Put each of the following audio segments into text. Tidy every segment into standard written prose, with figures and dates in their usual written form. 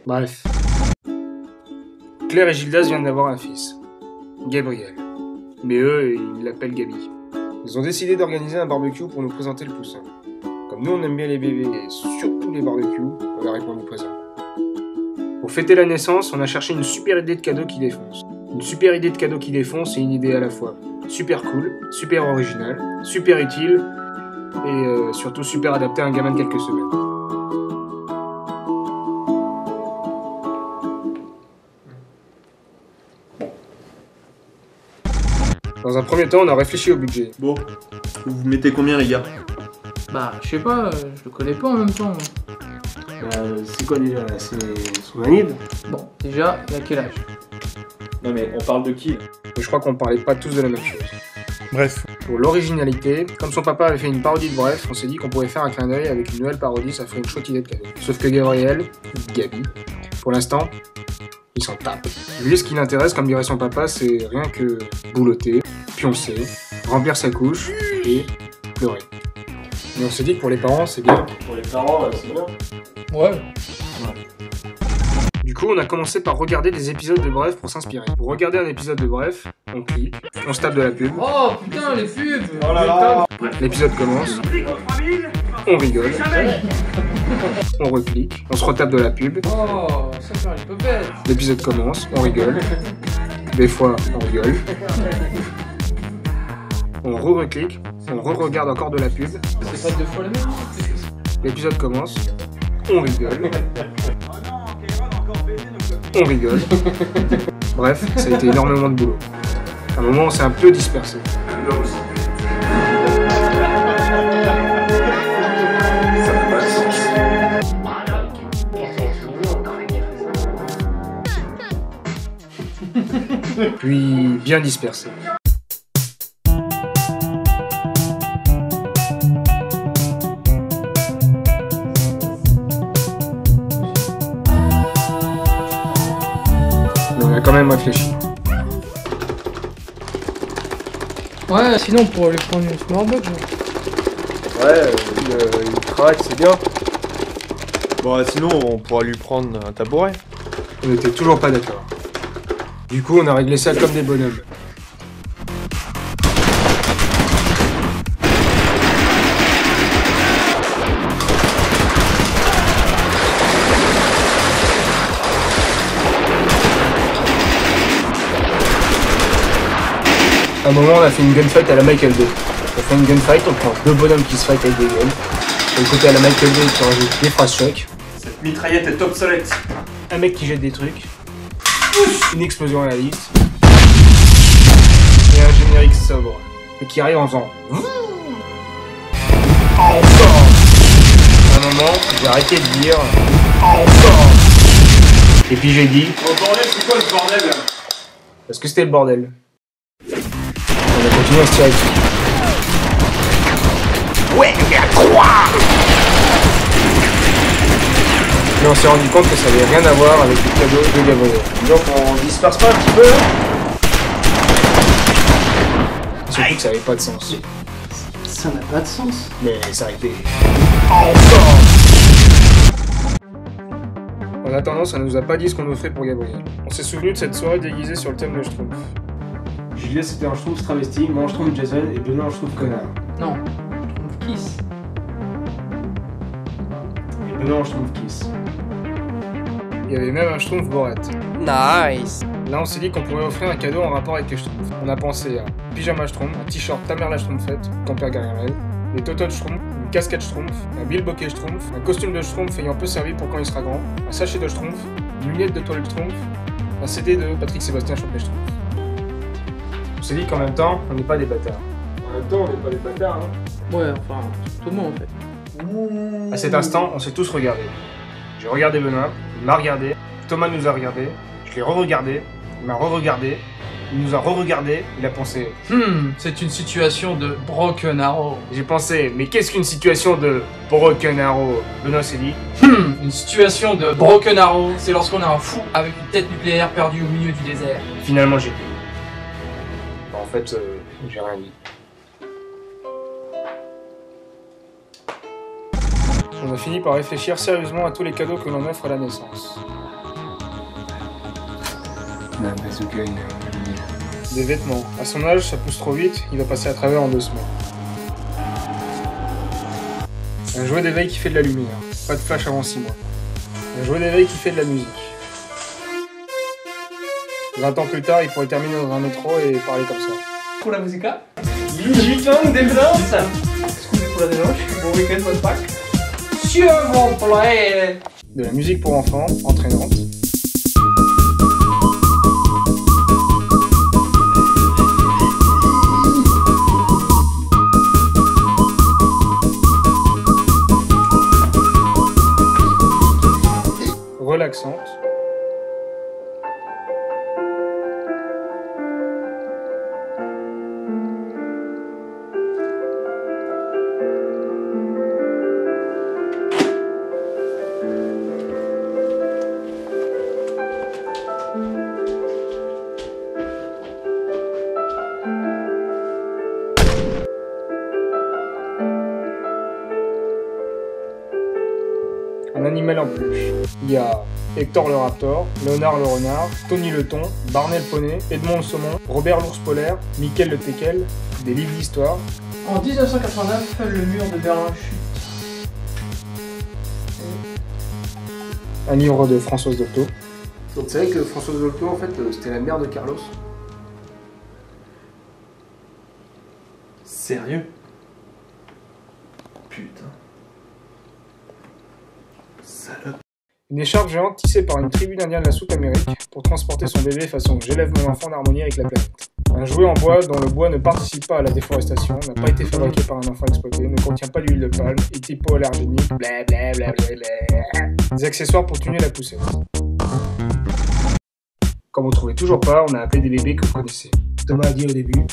Bref. Claire et Gildas viennent d'avoir un fils, Gabriel. Mais eux, ils l'appellent Gabi. Ils ont décidé d'organiser un barbecue pour nous présenter le poussin. Comme nous on aime bien les bébés et surtout les barbecues, on leur a répondu présent. Pour fêter la naissance, on a cherché une super idée de cadeau qui défonce. Une super idée de cadeau qui défonce et une idée à la fois super cool, super originale, super utile et surtout super adaptée à un gamin de quelques semaines. Dans un premier temps, on a réfléchi au budget. Bon, vous mettez combien les gars? Bah, je sais pas, je le connais pas en même temps. C'est quoi déjà? C'est son anniv? Bon, déjà, il a quel âge? Non mais on parle de qui? Mais je crois qu'on parlait pas tous de la même chose. Bref. Pour l'originalité, comme son papa avait fait une parodie de Bref, on s'est dit qu'on pouvait faire un clin d'œil avec une nouvelle parodie, ça ferait une chouette idée de cadeau. Sauf que Gabriel, Gabi, pour l'instant, il s'en tape. Lui, ce qui l'intéresse, comme dirait son papa, c'est rien que boulotter, pioncer, remplir sa couche et pleurer. Mais on s'est dit que pour les parents, c'est bien. Pour les parents, c'est bien. Ouais. Du coup, on a commencé par regarder des épisodes de Bref pour s'inspirer. Pour regarder un épisode de Bref, on clique, on se tape de la pub. Oh putain, les pubs! Oh là là. L'épisode commence, on rigole, on reclique, on se retape de la pub. Oh, ça fait les popettes! L'épisode commence, on rigole, des fois on rigole. On re-reclique, on re-regarde encore de la pub. C'est pas deux fois la même? L'épisode commence, on rigole. On rigole. Bref, ça a été énormément de boulot. À un moment, on s'est un peu dispersé. Puis bien dispersé. Mais on a quand même réfléchi. Ouais, sinon on pourrait lui prendre une smartbox. Ouais, il craque, c'est bien. Bon, sinon on pourra lui prendre un tabouret. On n'était toujours pas d'accord. Du coup, on a réglé ça comme des bonhommes. À un moment, on a fait une gunfight à la Michael Bay. On fait une gunfight, on prend deux bonhommes qui se fight avec des guns. De l'autre côté, à la Michael Bay, tu rajoutes des phrases choc. Cette mitraillette est obsolète. Un mec qui jette des trucs. Une explosion réaliste. Et un générique sobre. Et qui arrive en faisant. Encore. À un moment, j'ai arrêté de dire. Encore. Et puis j'ai dit. Oh bordel, c'est quoi ce bordel? Parce que c'était le bordel. On a continué à se tirer dessus. Ouais, mais à 3. Mais on s'est rendu compte que ça avait rien à voir avec le cadeau de Gabriel. Donc on disperse pas un petit peu là. Surtout que ça avait pas de sens. Ça n'a pas de sens. Mais ça a été... Encore. En attendant, ça nous a pas dit ce qu'on offrait pour Gabriel. On s'est souvenu de cette soirée déguisée sur le thème de Schtroumpf. Julia c'était un Schtroumpf travesti, moi un Schtroumpf Jason et Benoît un Schtroumpf connard. Non, je trouve Kiss. Et Benoît un Schtroumpf Kiss. Il y avait même un Schtroumpf Borat. Nice. Là on s'est dit qu'on pourrait offrir un cadeau en rapport avec les Schtroumpfs. On a pensé à un pyjama Schtroumpf, un t-shirt Ta mère la Schtroumpfette, Campère Gargamel, des tototes Schtroumpf, une casquette Schtroumpf, un bilboquet Schtroumpf, un costume de Schtroumpf ayant peu servi pour quand il sera grand, un sachet de Schtroumpf, une lunette de toilette Schtroumpf, un CD de Patrick Sébastien Champé Schtroumpf. On s'est dit qu'en même temps, on n'est pas des bâtards. En même temps, on n'est pas des bâtards, hein. Ouais, enfin, tout le monde en fait. À cet instant, on s'est tous regardés. J'ai regardé Benoît, il m'a regardé, Thomas nous a regardé, je l'ai re-regardé, il m'a re-regardé, il nous a re-regardé, il a pensé. C'est une situation de Broken Arrow. J'ai pensé, mais qu'est-ce qu'une situation de Broken Arrow? Benoît s'est dit. Une situation de Broken Arrow, c'est lorsqu'on a un fou avec une tête nucléaire perdue au milieu du désert. Finalement, j'ai dit. Bah, en fait, j'ai rien dit. On a fini par réfléchir sérieusement à tous les cadeaux que l'on offre à la naissance. La bazooka, Des vêtements. À son âge, ça pousse trop vite, il va passer à travers en 2 semaines. Un jouet d'éveil qui fait de la lumière. Pas de flash avant 6 mois. Un jouet d'éveil qui fait de la musique. 20 ans plus tard, il pourrait terminer dans un métro et parler comme ça. Pour la musica. Gitong de France. Excusez pour la dérange. Bon week-end, bonne Pâques. Sur mon plaît. De la musique pour enfants, entraînante. Relaxante. Un animal en peluche. Il y a Hector le raptor, Léonard le renard, Tony le thon, Barney le poney, Edmond le saumon, Robert l'ours polaire, Michael le teckel, des livres d'histoire. En 1989, le mur de Berlin chute. Un livre de Françoise Dolto. Donc vous savez que Françoise Dolto, en fait, c'était la mère de Carlos. Sérieux? Putain. Salope. Une écharpe géante tissée par une tribu d'indiens de la Souk-Amérique pour transporter son bébé façon j'élève mon enfant en harmonie avec la planète. Un jouet en bois dont le bois ne participe pas à la déforestation, n'a pas été fabriqué par un enfant exploité, ne contient pas d'huile de palme, est hypoallergénique, blablabla. Des accessoires pour tuner la poussette. Comme vous ne trouvez toujours pas, on a appelé des bébés que vous connaissez. Thomas a dit au début,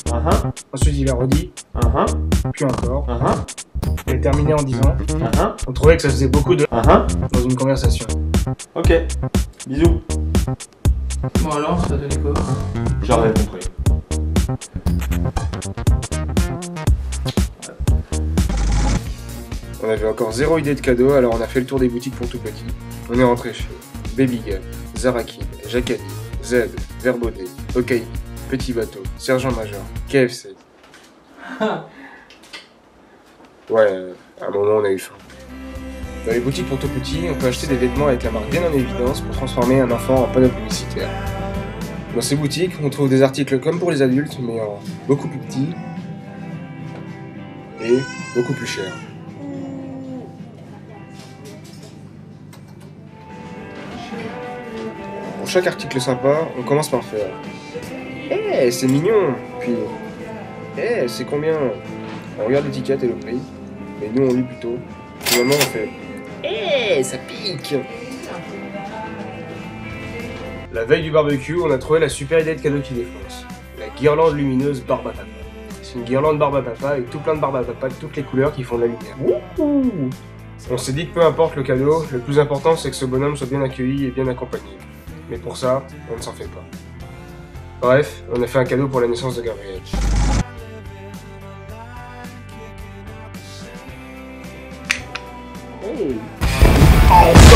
ensuite il a redit, puis encore, et terminé en disant, on trouvait que ça faisait beaucoup de dans une conversation. Ok, bisous. Bon alors, ça donne quoi? J'aurais compris. On avait encore 0 idée de cadeau, alors on a fait le tour des boutiques pour tout petit. On est rentré chez Baby Gun, Zara Kid, Jacadi, Z, Verbaudet, Okaï, Petit Bateau, Sergent Major, KFC. Ouais, à un moment on a eu faim. Dans les boutiques pour tout petit, on peut acheter des vêtements avec la marque bien en évidence pour transformer un enfant en panneau publicitaire. Dans ces boutiques, on trouve des articles comme pour les adultes, mais en beaucoup plus petits et beaucoup plus chers. Pour chaque article sympa, on commence par faire « c'est mignon !» Puis « c'est combien ?» On regarde l'étiquette et le prix, mais nous on lit plutôt. Finalement on fait « ça pique !» La veille du barbecue, on a trouvé la super idée de cadeau qui défonce. La guirlande lumineuse barbe à papa. C'est une guirlande barbe à papa avec tout plein de barbe à papa de toutes les couleurs qui font de la lumière. On s'est dit que peu importe le cadeau, le plus important c'est que ce bonhomme soit bien accueilli et bien accompagné. Mais pour ça, on ne s'en fait pas. Bref, on a fait un cadeau pour la naissance de Gabriel. Enfin